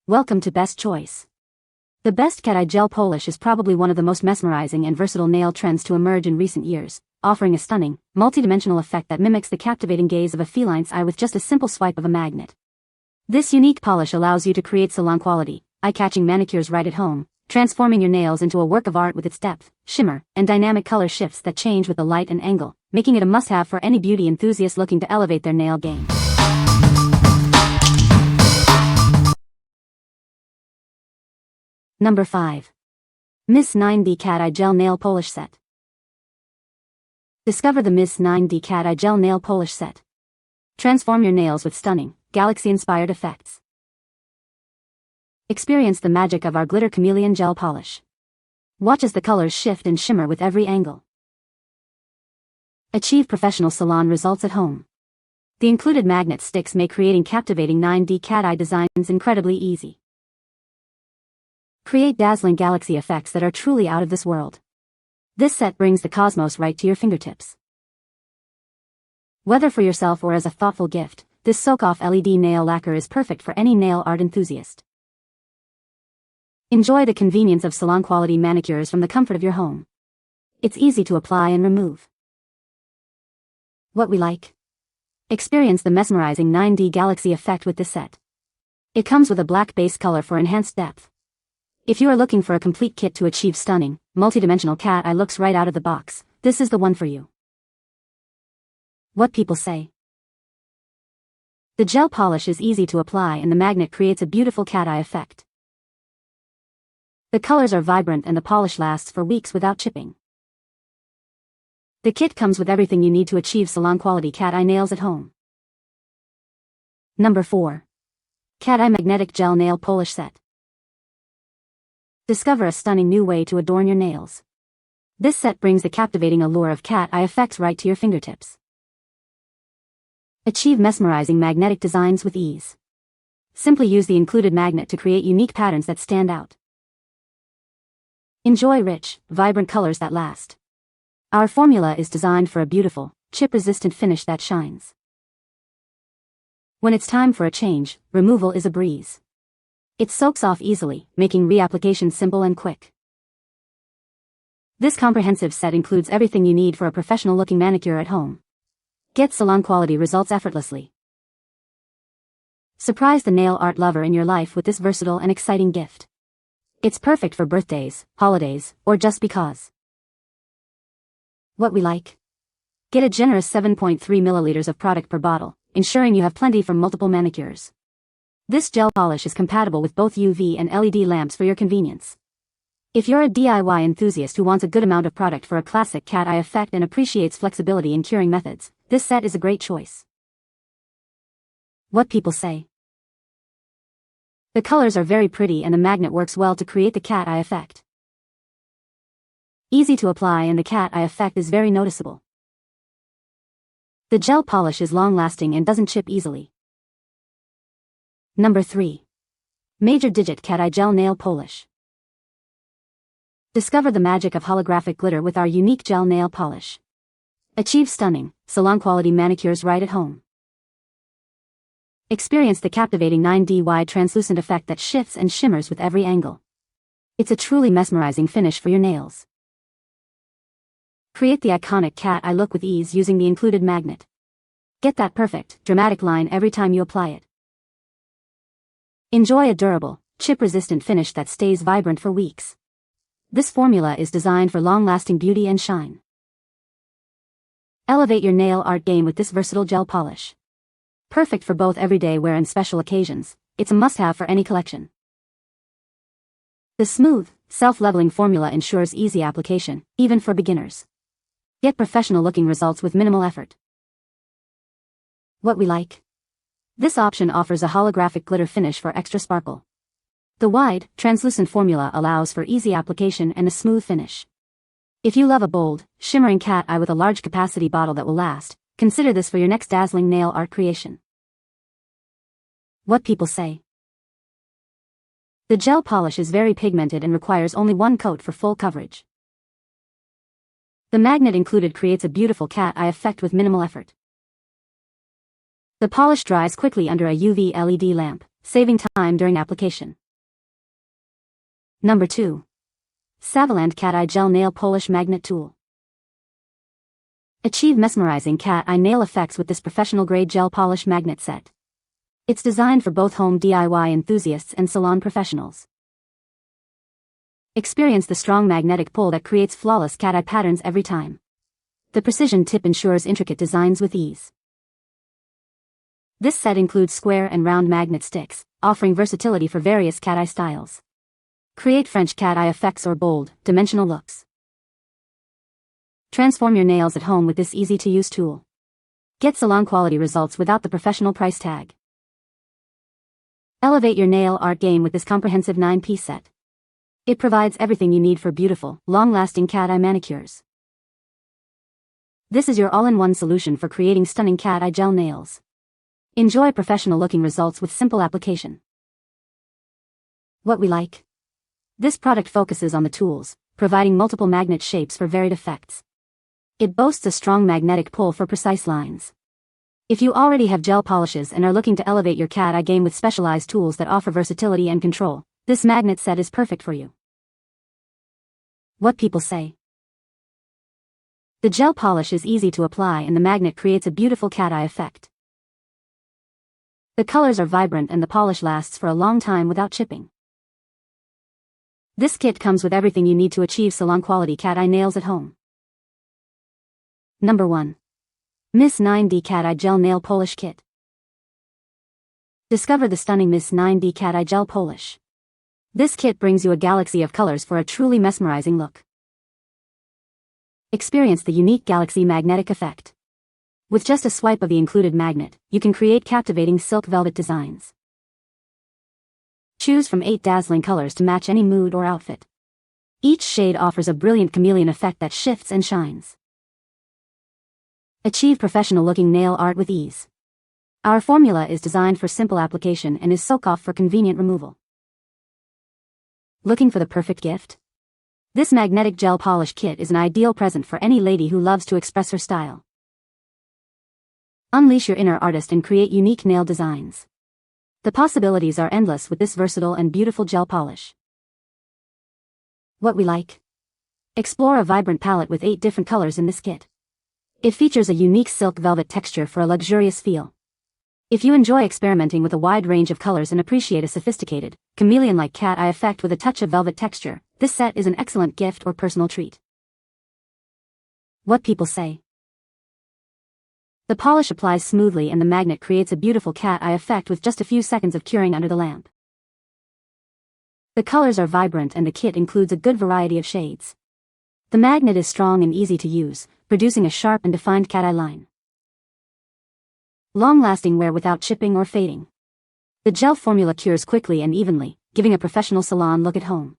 Welcome to Best Choice. The Best Cat Eye Gel Polish is probably one of the most mesmerizing and versatile nail trends to emerge in recent years, offering a stunning, multi-dimensional effect that mimics the captivating gaze of a feline's eye with just a simple swipe of a magnet. This unique polish allows you to create salon-quality, eye-catching manicures right at home, transforming your nails into a work of art with its depth, shimmer, and dynamic color shifts that change with the light and angle, making it a must-have for any beauty enthusiast looking to elevate their nail game. Number 5. MIZHSE 9D Cat Eye Gel Nail Polish Set. Discover the MIZHSE 9D Cat Eye Gel Nail Polish Set. Transform your nails with stunning, galaxy-inspired effects. Experience the magic of our glitter chameleon gel polish. Watch as the colors shift and shimmer with every angle. Achieve professional salon results at home. The included magnet sticks make creating captivating 9D cat eye designs incredibly easy. Create dazzling galaxy effects that are truly out of this world. This set brings the cosmos right to your fingertips. Whether for yourself or as a thoughtful gift, this soak-off LED nail lacquer is perfect for any nail art enthusiast. Enjoy the convenience of salon-quality manicures from the comfort of your home. It's easy to apply and remove. What we like? Experience the mesmerizing 9D galaxy effect with this set. It comes with a black base color for enhanced depth. If you are looking for a complete kit to achieve stunning, multi-dimensional cat eye looks right out of the box, this is the one for you. What people say. The gel polish is easy to apply and the magnet creates a beautiful cat eye effect. The colors are vibrant and the polish lasts for weeks without chipping. The kit comes with everything you need to achieve salon-quality cat eye nails at home. Number 4. Cat Eye Magnetic Gel Nail Polish Set. Discover a stunning new way to adorn your nails. This set brings the captivating allure of cat eye effects right to your fingertips. Achieve mesmerizing magnetic designs with ease. Simply use the included magnet to create unique patterns that stand out. Enjoy rich, vibrant colors that last. Our formula is designed for a beautiful, chip-resistant finish that shines. When it's time for a change, removal is a breeze. It soaks off easily, making reapplication simple and quick. This comprehensive set includes everything you need for a professional-looking manicure at home. Get salon-quality results effortlessly. Surprise the nail art lover in your life with this versatile and exciting gift. It's perfect for birthdays, holidays, or just because. What we like? Get a generous 7.3 milliliters of product per bottle, ensuring you have plenty for multiple manicures. This gel polish is compatible with both UV and LED lamps for your convenience. If you're a DIY enthusiast who wants a good amount of product for a classic cat eye effect and appreciates flexibility in curing methods, this set is a great choice. What people say. The colors are very pretty and the magnet works well to create the cat eye effect. Easy to apply and the cat eye effect is very noticeable. The gel polish is long-lasting and doesn't chip easily. Number 3. Dijit Cat Eye Gel Nail Polish. Discover the magic of holographic glitter with our unique gel nail polish. Achieve stunning, salon-quality manicures right at home. Experience the captivating 9D wide translucent effect that shifts and shimmers with every angle. It's a truly mesmerizing finish for your nails. Create the iconic cat eye look with ease using the included magnet. Get that perfect, dramatic line every time you apply it. Enjoy a durable, chip-resistant finish that stays vibrant for weeks. This formula is designed for long-lasting beauty and shine. Elevate your nail art game with this versatile gel polish. Perfect for both everyday wear and special occasions, it's a must-have for any collection. The smooth, self-leveling formula ensures easy application, even for beginners. Get professional-looking results with minimal effort. What we like? This option offers a holographic glitter finish for extra sparkle. The wide, translucent formula allows for easy application and a smooth finish. If you love a bold, shimmering cat eye with a large capacity bottle that will last, consider this for your next dazzling nail art creation. What people say. The gel polish is very pigmented and requires only one coat for full coverage. The magnet included creates a beautiful cat eye effect with minimal effort. The polish dries quickly under a UV LED lamp, saving time during application. Number 2. SAVILAND Cat Eye Gel Nail Polish Magnet Tool. Achieve mesmerizing cat eye nail effects with this professional-grade gel polish magnet set. It's designed for both home DIY enthusiasts and salon professionals. Experience the strong magnetic pull that creates flawless cat eye patterns every time. The precision tip ensures intricate designs with ease. This set includes square and round magnet sticks, offering versatility for various cat eye styles. Create French cat eye effects or bold, dimensional looks. Transform your nails at home with this easy-to-use tool. Get salon-quality results without the professional price tag. Elevate your nail art game with this comprehensive 9-piece set. It provides everything you need for beautiful, long-lasting cat eye manicures. This is your all-in-one solution for creating stunning cat eye gel nails. Enjoy professional-looking results with simple application. What we like. This product focuses on the tools, providing multiple magnet shapes for varied effects. It boasts a strong magnetic pull for precise lines. If you already have gel polishes and are looking to elevate your cat eye game with specialized tools that offer versatility and control, this magnet set is perfect for you. What people say. The gel polish is easy to apply and the magnet creates a beautiful cat eye effect. The colors are vibrant and the polish lasts for a long time without chipping. This kit comes with everything you need to achieve salon-quality cat eye nails at home. Number 1. MIZHSE 9D Cat Eye Gel Nail Polish Kit. Discover the stunning MIZHSE 9D Cat Eye Gel Polish. This kit brings you a galaxy of colors for a truly mesmerizing look. Experience the unique galaxy magnetic effect. With just a swipe of the included magnet, you can create captivating silk velvet designs. Choose from 8 dazzling colors to match any mood or outfit. Each shade offers a brilliant chameleon effect that shifts and shines. Achieve professional-looking nail art with ease. Our formula is designed for simple application and is soak-off for convenient removal. Looking for the perfect gift? This magnetic gel polish kit is an ideal present for any lady who loves to express her style. Unleash your inner artist and create unique nail designs. The possibilities are endless with this versatile and beautiful gel polish. What we like. Explore a vibrant palette with 8 different colors in this kit. It features a unique silk velvet texture for a luxurious feel. If you enjoy experimenting with a wide range of colors and appreciate a sophisticated, chameleon-like cat eye effect with a touch of velvet texture, this set is an excellent gift or personal treat. What people say. The polish applies smoothly and the magnet creates a beautiful cat eye effect with just a few seconds of curing under the lamp. The colors are vibrant and the kit includes a good variety of shades. The magnet is strong and easy to use, producing a sharp and defined cat eye line. Long-lasting wear without chipping or fading. The gel formula cures quickly and evenly, giving a professional salon look at home.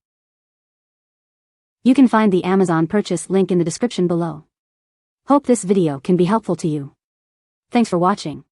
You can find the Amazon purchase link in the description below. Hope this video can be helpful to you. Thanks for watching.